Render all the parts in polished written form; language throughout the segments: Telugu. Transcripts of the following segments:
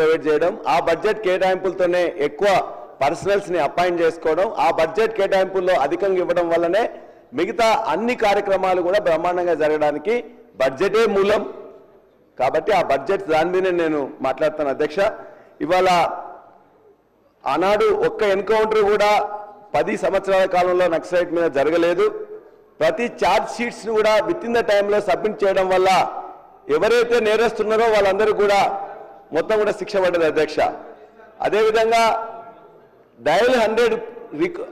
ప్రొవైడ్ చేయడం, ఆ బడ్జెట్ కేటాయింపులతోనే ఎక్కువ పర్సనల్స్ని అపాయింట్ చేసుకోవడం, ఆ బడ్జెట్ కేటాయింపుల్లో అధికంగా ఇవ్వడం వల్లనే మిగతా అన్ని కార్యక్రమాలు కూడా బ్రహ్మాండంగా జరగడానికి బడ్జెటే మూలం. కాబట్టి ఆ బడ్జెట్ దాని మీద నేను మాట్లాడుతాను అధ్యక్ష. ఇవాళ ఆనాడు ఒక్క ఎన్కౌంటర్ కూడా 10 సంవత్సరాల కాలంలో నక్సలైట్ మీద జరగలేదు. ప్రతి ఛార్జ్ షీట్స్ను కూడా విత్ ఇన్ ద టైంలో సబ్మిట్ చేయడం వల్ల ఎవరైతే నేరస్తున్నారో వాళ్ళందరూ కూడా మొత్తం కూడా శిక్ష పడ్డది అధ్యక్ష. అదేవిధంగా డయల్ 100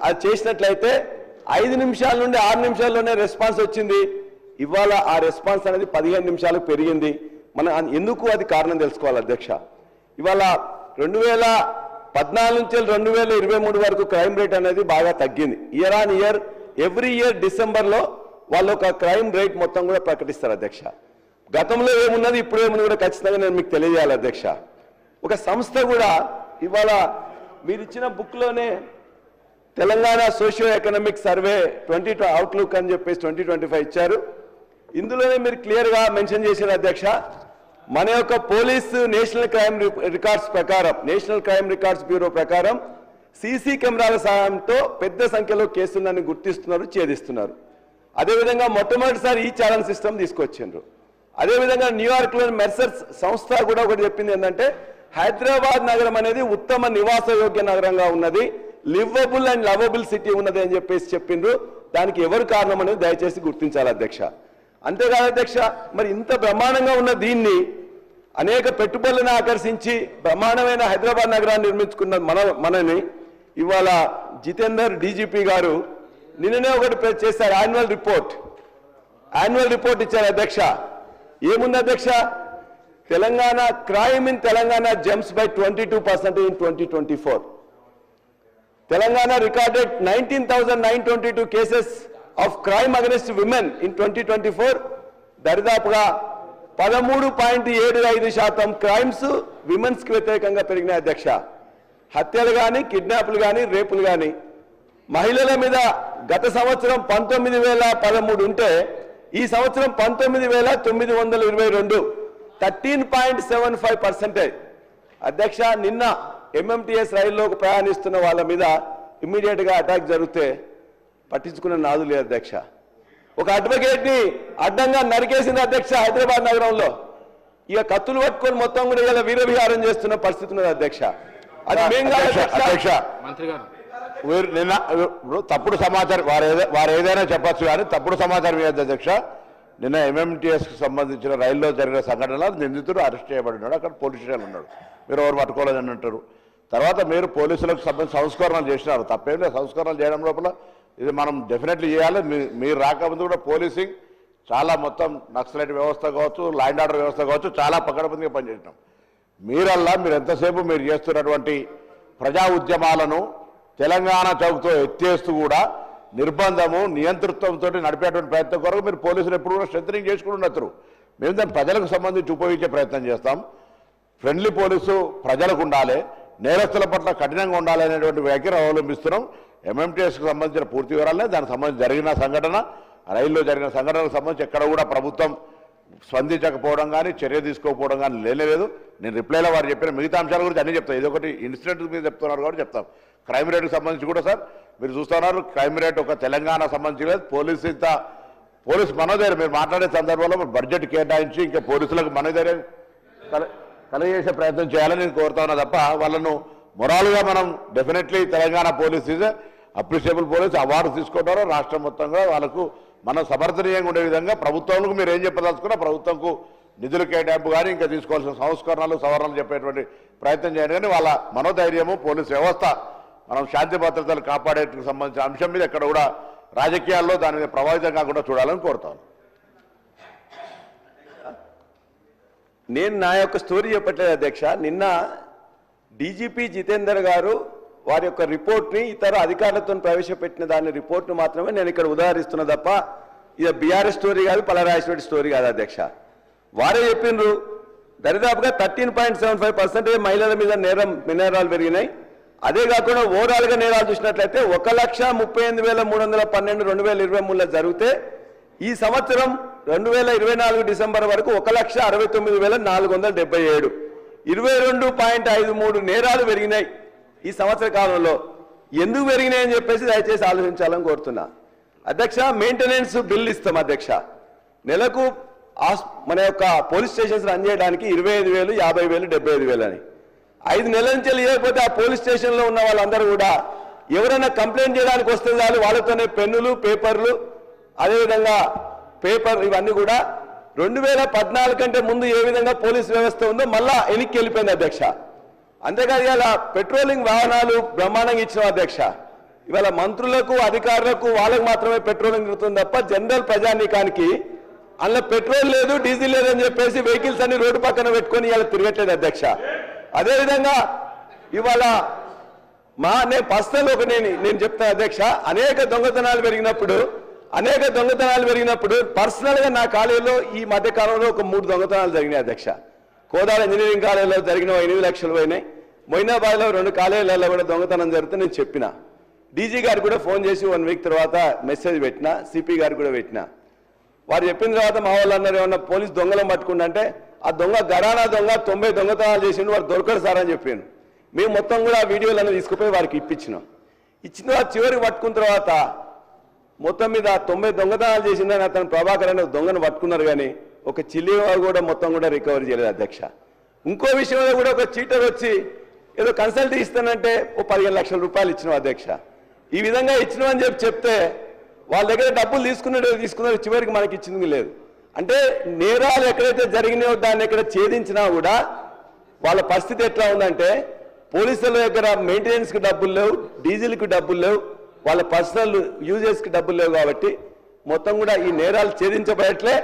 అది చేసినట్లయితే 5 నిమిషాల నుండి 6 నిమిషాల్లోనే రెస్పాన్స్ వచ్చింది. ఇవాళ ఆ రెస్పాన్స్ అనేది 15 నిమిషాలకు పెరిగింది. మనం ఎందుకు అది కారణం తెలుసుకోవాలి అధ్యక్ష. ఇవాళ 2014 నుంచి 2023 వరకు క్రైమ్ రేట్ అనేది బాగా తగ్గింది. Year on year every year డిసెంబర్లో వాళ్ళు ఒక క్రైమ్ రేట్ మొత్తం కూడా ప్రకటిస్తారు అధ్యక్ష. గతంలో ఏమున్నది ఇప్పుడు ఏమున్నది కూడా ఖచ్చితంగా నేను మీకు తెలియజేయాలి అధ్యక్ష. ఒక సంస్థ కూడా ఇవాళ మీరు ఇచ్చిన బుక్లోనే Telangana socio economic survey 20 outlook అని చెప్పేసి 2025 ఇచ్చారు. ఇందులోనే మీరు క్లియర్గా మెన్షన్ చేసిన అధ్యక్ష, మన యొక్క పోలీసు నేషనల్ క్రైమ్ రికార్డ్స్ ప్రకారం, నేషనల్ క్రైమ్ రికార్డ్స్ బ్యూరో ప్రకారం సీసీ కెమెరాల సహాయంతో పెద్ద సంఖ్యలో కేసులను గుర్తిస్తున్నారు, ఛేదిస్తున్నారు. అదేవిధంగా మొట్టమొదటిసారి ఈ ఛాలెంజ్ సిస్టమ్ తీసుకొచ్చిండ్రు. అదేవిధంగా న్యూయార్క్లోని మెర్సర్స్ సంస్థ కూడా ఒకటి చెప్పింది ఏంటంటే, హైదరాబాద్ నగరం అనేది ఉత్తమ నివాసయోగ్య నగరంగా ఉన్నది, లివబుల్ అండ్ లవబుల్ సిటీ ఉన్నది అని చెప్పేసి చెప్పిండ్రు. దానికి ఎవరు కారణం అనేది దయచేసి గుర్తించాలి అధ్యక్ష. అంతేకాదు అధ్యక్ష, మరి ఇంత బ్రహ్మాండంగా ఉన్న దీన్ని అనేక పెట్టుబడులను ఆకర్షించి బ్రహ్మాండమైన హైదరాబాద్ నగరాన్ని నిర్మించుకున్న మనని ఇవాళ జితేందర్ డీజీపీ గారు నిన్ననే ఒకటి చేశారు, యాన్యువల్ రిపోర్ట్ ఇచ్చారు అధ్యక్ష. ఏముంది అధ్యక్ష, Telangana crime in Telangana jumps by 22% in 2024. Telangana recorded 19,922 cases of crime against women in 2024. దరిదాపుగా 13.75% క్రైమ్స్ విమెన్స్కి వ్యతిరేకంగా పెరిగినాయి అధ్యక్ష. హత్యలు కానీ, కిడ్నాప్లు కానీ, రేపులు కానీ. మహిళల మీద గత సంవత్సరం 19,013 ఉంటే ఈ సంవత్సరం 19,922, 13.75%. అధ్యక్ష, నిన్న ఎంఎంటీఎస్ రైల్లోకి ప్రయాణిస్తున్న వాళ్ళ మీద ఇమ్మీడియట్గా అటాక్ జరిగితే పట్టించుకున్న నాదు లేదు అధ్యక్ష. ఒక అడ్వకేట్ని అడ్డంగా నరికేసింది అధ్యక్ష హైదరాబాద్ నగరంలో. ఇక కత్తులు పట్టుకొని మొత్తం కూడా ఇలా వీరవిహారం చేస్తున్న పరిస్థితి ఉన్నది అధ్యక్ష. అది మేము అధ్యక్ష. మంత్రి గారు నిన్న తప్పుడు సమాచారం వారు ఏదైనా చెప్పచ్చు, కానీ తప్పుడు సమాచారం ఏది అధ్యక్ష. నిన్న ఎంఎంటీఎస్కి సంబంధించిన రైల్లో జరిగిన సంఘటనలో నిందితుడు అరెస్ట్ చేయబడినాడు. అక్కడ పోలీస్ స్టేషన్ ఉన్నాడు. మీరు ఎవరు పట్టుకోలేదని అంటారు. తర్వాత మీరు పోలీసులకు సంబంధించి సంస్కరణలు చేసినారు, తప్పేం లేదు. సంస్కరణలు చేయడం లోపల ఇది మనం డెఫినెట్లీ చేయాలి. మీరు రాకముందు కూడా పోలీసింగ్ చాలా మొత్తం నక్సలైట్ వ్యవస్థ కావచ్చు, లా అండ్ ఆర్డర్ వ్యవస్థ కావచ్చు, చాలా పకడ్బందీగా పనిచేసినాం. మీరు ఎంతసేపు మీరు చేస్తున్నటువంటి ప్రజా ఉద్యమాలను తెలంగాణ చౌక్తో ఎత్తేస్తూ కూడా నిర్బంధము, నియంతృత్వంతో నడిపేటువంటి ప్రయత్నం కొరకు మీరు పోలీసులు ఎప్పుడు కూడా స్ట్రెంథనింగ్ చేసుకుంటున్నారు. మేము దాన్ని ప్రజలకు సంబంధించి ఉపయోగించే ప్రయత్నం చేస్తాం. ఫ్రెండ్లీ పోలీసు ప్రజలకు ఉండాలి, నేరస్తుల పట్ల కఠినంగా ఉండాలి అనేటువంటి వ్యాఖ్యలు అవలంబిస్తున్నాం. ఎంఎంటీఎస్కి సంబంధించిన పూర్తి వివరాలనే, దానికి సంబంధించి జరిగిన సంఘటన, రైల్లో జరిగిన సంఘటనకు సంబంధించి ఎక్కడ కూడా ప్రభుత్వం స్పందించకపోవడం కానీ, చర్య తీసుకోకపోవడం కానీ లేదు. నేను రిప్లైలో వారు చెప్పిన మిగతా అంశాల గురించి అన్నీ చెప్తాను. ఇదొకటి ఇన్సిడెంట్ మీద చెప్తున్నారు కాబట్టి చెప్తాం. క్రైమ్ రేట్కి సంబంధించి కూడా సార్ మీరు చూస్తున్నారు, క్రైమ్ రేట్ ఒక తెలంగాణ సంబంధించి లేదు. పోలీస్ మనోధైర్యం మీరు మాట్లాడే సందర్భంలో బడ్జెట్ కేటాయించి ఇంకా పోలీసులకు మనోధైర్యం కలిగేసే ప్రయత్నం చేయాలని నేను కోరుతా ఉన్నా తప్ప వాళ్ళను మొరాల్గా మనం definitely Telangana police is appreciable police award తీసుకుంటారో రాష్ట్రం మొత్తంగా వాళ్ళకు మనం సమర్థనీయంగా ఉండే విధంగా ప్రభుత్వాలకు మీరు ఏం చెప్పదలుచుకున్నా ప్రభుత్వంకు నిధులు కేటాయింపు కానీ ఇంకా తీసుకోవాల్సిన సంస్కరణలు సవరణలు చెప్పేటువంటి ప్రయత్నం చేయండి. కానీ వాళ్ళ మనోధైర్యము, పోలీస్ వ్యవస్థ మనం శాంతి భద్రతలు కాపాడేందుకు సంబంధించిన అంశం మీద ఎక్కడ కూడా రాజకీయాల్లో దాని మీద ప్రభావితం కాకుండా చూడాలని కోరుతాను. నేను నా యొక్క స్టోరీ చెప్పట్లేదు అధ్యక్ష. నిన్న డీజీపీ జితేందర్ గారు వారి యొక్క రిపోర్ట్ని ఇతర అధికారులతో ప్రవేశపెట్టిన దాని రిపోర్ట్ను మాత్రమే నేను ఇక్కడ ఉదాహరిస్తున్నా తప్ప ఇది బీఆర్ఎస్ స్టోరీ కాదు, పలరాజేశ్వరి స్టోరీ కాదు అధ్యక్ష. వారే చెప్పిండ్రు దరిదాపుగా 13.75% మహిళల మీద నేరాలు పెరిగినాయి. అదే కాకుండా ఓవరాల్గా నేరాలు చూసినట్లయితే 1,38,312 2023లో జరిగితే ఈ సంవత్సరం 2024 డిసెంబర్ వరకు 1,69,477. 22.53 నేరాలు పెరిగినాయి ఈ సంవత్సర కాలంలో. ఎందుకు పెరిగినాయని చెప్పేసి దయచేసి ఆలోచించాలని కోరుతున్నా. అధ్యక్ష, మెయింటెనెన్స్ బిల్ ఇస్తాం అధ్యక్ష. నెలకు మన యొక్క పోలీస్ స్టేషన్స్ రన్ చేయడానికి 25,000, 50,000, 75,000 అని 5 నెలల నుంచి లేకపోతే ఆ పోలీస్ స్టేషన్లో ఉన్న వాళ్ళందరూ కూడా ఎవరైనా కంప్లైంట్ చేయడానికి వస్తే చాలు వాళ్ళతోనే పెన్నులు, పేపర్లు, అదేవిధంగా పేపర్ ఇవన్నీ కూడా 2014 కంటే ముందు ఏ విధంగా పోలీస్ వ్యవస్థ ఉందో మళ్ళా వెనక్కి వెళ్ళిపోయింది అధ్యక్ష. అంతేకాదు ఇలా పెట్రోలింగ్ వాహనాలు బ్రహ్మాండంగా ఇచ్చిన అధ్యక్ష. ఇవాళ మంత్రులకు, అధికారులకు వాళ్ళకు మాత్రమే పెట్రోలింగ్ తిరుగుతుంది తప్ప జనరల్ ప్రజానీకానికి అందులో పెట్రోల్ లేదు, డీజిల్ లేదని చెప్పేసి వెహికల్స్ అన్ని రోడ్డు పక్కన పెట్టుకొని ఇలా తిరగట్లేదు అధ్యక్ష. అదేవిధంగా ఇవాళ నేను పర్సనల్ నేను చెప్తాను అధ్యక్ష, అనేక దొంగతనాలు పెరిగినప్పుడు పర్సనల్ గా నా కాలేజీలో ఈ మధ్య కాలంలో ఒక 3 దొంగతనాలు జరిగినాయి అధ్యక్ష. కోదాడ ఇంజనీరింగ్ కాలేజీలో జరిగిన 8 లక్షలు పోయినాయి. మొయినాబాద్లో 2 కాలేజీలలో కూడా దొంగతనం జరిగితే నేను చెప్పిన డీజీ గారు కూడా ఫోన్ చేసి 1 వీక్ తర్వాత మెసేజ్ పెట్టినా, సిపి గారు కూడా పెట్టినా. వారు చెప్పిన తర్వాత మా వాళ్ళు అన్నారు ఏమన్నా పోలీస్ దొంగలను పట్టుకుంటే ఆ దొంగ గరానా దొంగ 90 దొంగతనాలు చేసిండు, వారు దొరకడు సార్ అని చెప్పాను. మేము మొత్తం కూడా ఆ వీడియోలను తీసుకుపోయి వారికి ఇచ్చిన తర్వాత చివరికి పట్టుకున్న తర్వాత మొత్తం మీద 90 దొంగతనాలు చేసిందని అతను ప్రభాకర్ అనే దొంగను పట్టుకున్నారు, కానీ ఒక చిల్లి కూడా మొత్తం కూడా రికవరీ చేయలేదు అధ్యక్ష. ఇంకో విషయంలో కూడా ఒక చీటర్ వచ్చి ఏదో కన్సల్ట్ ఇస్తానంటే ఓ 15 లక్షల రూపాయలు ఇచ్చిన అధ్యక్ష. ఈ విధంగా ఇచ్చినవని చెప్తే వాళ్ళ దగ్గర డబ్బులు తీసుకున్నారు, చివరికి మనకి ఇచ్చింది లేదు. అంటే నేరాలు ఎక్కడైతే జరిగినాయో దాన్ని ఎక్కడ ఛేదించినా కూడా వాళ్ళ పరిస్థితి ఎట్లా ఉందంటే పోలీసుల దగ్గర మెయింటెనెన్స్కి డబ్బులు లేవు, డీజిల్కి డబ్బులు లేవు, వాళ్ళ పర్సనల్ యూజెస్కి డబ్బులు లేవు. కాబట్టి మొత్తం కూడా ఈ నేరాలు ఛేదించబడట్లే.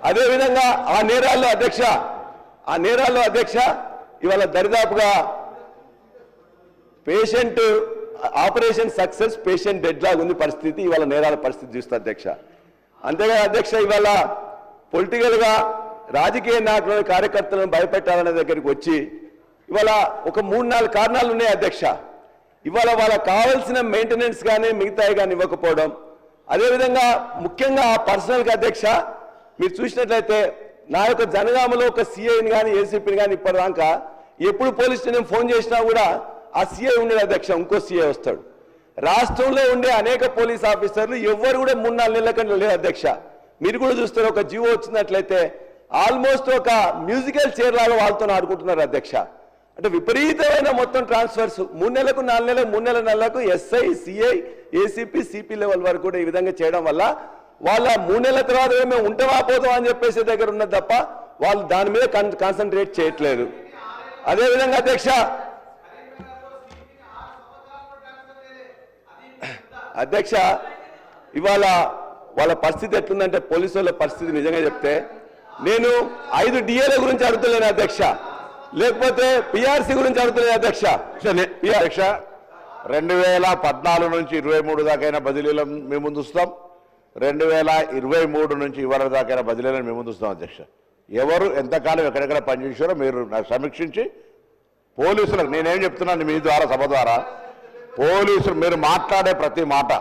అదేవిధంగా ఆ నేరాల్లో అధ్యక్ష ఇవాళ దరిదాపుగా patient operation success, patient dead లాగా ఉంది పరిస్థితి. ఇవాళ నేరాల పరిస్థితి చూస్తే అధ్యక్ష. అంతేగా అధ్యక్ష ఇవాళ పొలిటికల్ గా రాజకీయ నాయకులను, కార్యకర్తలను భయపెట్టాలనే దగ్గరికి వచ్చి ఇవాళ ఒక 3-4 కారణాలు ఉన్నాయి అధ్యక్ష. ఇవాళ వాళ్ళకి కావాల్సిన మెయింటెనెన్స్ కానీ మిగతాయి కానీ ఇవ్వకపోవడం, అదేవిధంగా ముఖ్యంగా ఆ పర్సనల్గా అధ్యక్ష మీరు చూసినట్లయితే నా యొక్క జనగామలో ఒక సిఐని కానీ ఏసీపీని కానీ ఇప్పటిదాకా ఎప్పుడు పోలీస్ స్టేషన్ ఫోన్ చేసినా కూడా ఆ సిఐ ఉండేది అధ్యక్ష, ఇంకో సిఐ వస్తాడు. రాష్ట్రంలో ఉండే అనేక పోలీస్ ఆఫీసర్లు ఎవ్వరు కూడా 3-4 నెలల కంటే లేదు అధ్యక్ష. మీరు కూడా చూస్తారు, ఒక జీవో వచ్చినట్లయితే ఆల్మోస్ట్ ఒక మ్యూజికల్ చైర్ లాగా వాళ్ళతో ఆడుకుంటున్నారు అధ్యక్ష. అంటే విపరీతమైన మొత్తం ట్రాన్స్ఫర్స్ 3 నెలలకు 4 నెలలకు 3 నెలల నెలలకు SI, CI, ACP, CP level వరకు కూడా ఈ విధంగా చేయడం వల్ల వాళ్ళ 3 నెలల తర్వాత మేము ఉంటామా పోతాం అని చెప్పేసి దగ్గర ఉన్నది తప్ప వాళ్ళు దాని మీద కాన్సన్ట్రేట్ చేయట్లేదు. అదేవిధంగా అధ్యక్ష ఇవాళ వాళ్ళ పరిస్థితి ఎట్లుందంటే పోలీసు వాళ్ళ పరిస్థితి నిజంగా చెప్తే నేను 5 డిఏల గురించి అడుగుతలేను అధ్యక్ష, లేకపోతే పిఆర్సీ గురించి అడుగుతలేదు అధ్యక్ష. 2014 నుంచి 23 దాకైనా బదిలీలను మేము ముందుస్తాం, 2023 నుంచి ఇవాళ దాకైనా బదిలీలను మేము ముందుస్తాం అధ్యక్ష. ఎవరు ఎంతకాలం ఎక్కడెక్కడ పనిచేసారో మీరు నాకు సమీక్షించి పోలీసులకు నేనేం చెప్తున్నాను మీ ద్వారా, సభ ద్వారా, పోలీసులు మీరు మాట్లాడే ప్రతి మాట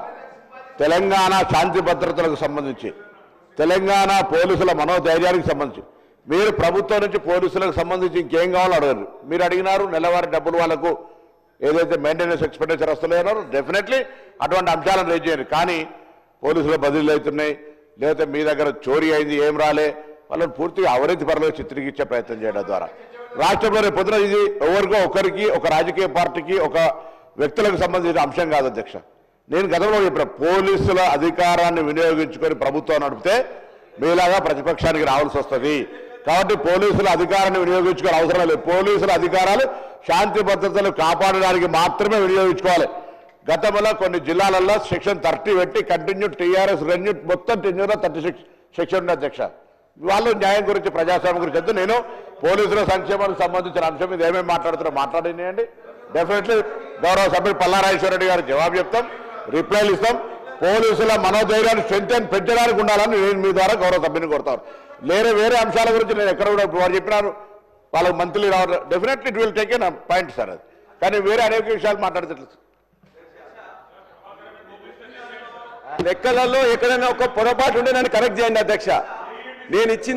తెలంగాణ శాంతి భద్రతలకు సంబంధించి, తెలంగాణ పోలీసుల మనోధైర్యానికి సంబంధించి, మీరు ప్రభుత్వం నుంచి పోలీసులకు సంబంధించి ఇంకేం కావాలో అడగరు. మీరు అడిగినారు నెలవారీ డబ్బులు వాళ్ళకు ఏదైతే మెయింటెనెన్స్ ఎక్స్పెండిచర్ వస్తలేనారో డెఫినెట్లీ అటువంటి అంశాలను రేజ్ చేయండి. కానీ పోలీసులు బదిలీలు అవుతున్నాయి, లేకపోతే మీ దగ్గర చోరీ అయింది ఏం రాలే, వాళ్ళని పూర్తిగా అవినీతి పరులుగా చిత్రీకరించే ప్రయత్నం చేయడం ద్వారా రాష్ట్రంలో రేపు పొద్దున ఇది ఎవరికో ఒకరికి, ఒక రాజకీయ పార్టీకి, ఒక వ్యక్తులకు సంబంధించిన అంశం కాదు అధ్యక్ష. నేను గతంలో చెప్పిన పోలీసుల అధికారాన్ని వినియోగించుకొని ప్రభుత్వం నడిపితే మీలాగా ప్రతిపక్షానికి రావాల్సి వస్తుంది. కాబట్టి పోలీసుల అధికారాన్ని వినియోగించుకోవాలి అవసరం లేదు. పోలీసుల అధికారాలు శాంతి భద్రతలు కాపాడడానికి మాత్రమే వినియోగించుకోవాలి. గతంలో కొన్ని జిల్లాలలో సెక్షన్ 30 పెట్టి కంటిన్యూ టీఆర్ఎస్ రెన్యూ మొత్తం టెన్యూర్లో 36 సెక్షన్ ఉంది అధ్యక్ష. వాళ్ళు న్యాయం గురించి, ప్రజాస్వామ్యం గురించి వద్దు. నేను పోలీసుల సంక్షేమానికి సంబంధించిన అంశం మీద ఏమేమి మాట్లాడుతున్నా మాట్లాడినాయండి. డెఫినెట్లీ గౌరవ సభ్యులు పల్లారాజేశ్వర రెడ్డి గారికి జవాబు చెప్తాం, రిప్లైలు ఇస్తాం. పోలీసుల మనోధైర్యాన్ని స్ట్రెంగ్ పెంచడానికి ఉండాలని నేను మీ ద్వారా గౌరవ సభ్యుని కోరుతాను. వేరే అంశాల గురించి నేను ఎక్కడ కూడా వారు చెప్పినారు వాళ్ళకి మంత్లీ రావాలి, definitely it will take an point sir. అది కానీ వేరే అనేక విషయాలు మాట్లాడితే లెక్కలలో ఎక్కడైనా ఒక పొరపాటు ఉంటే నన్ను కరెక్ట్ చేయండి అధ్యక్ష. నేను ఇచ్చింది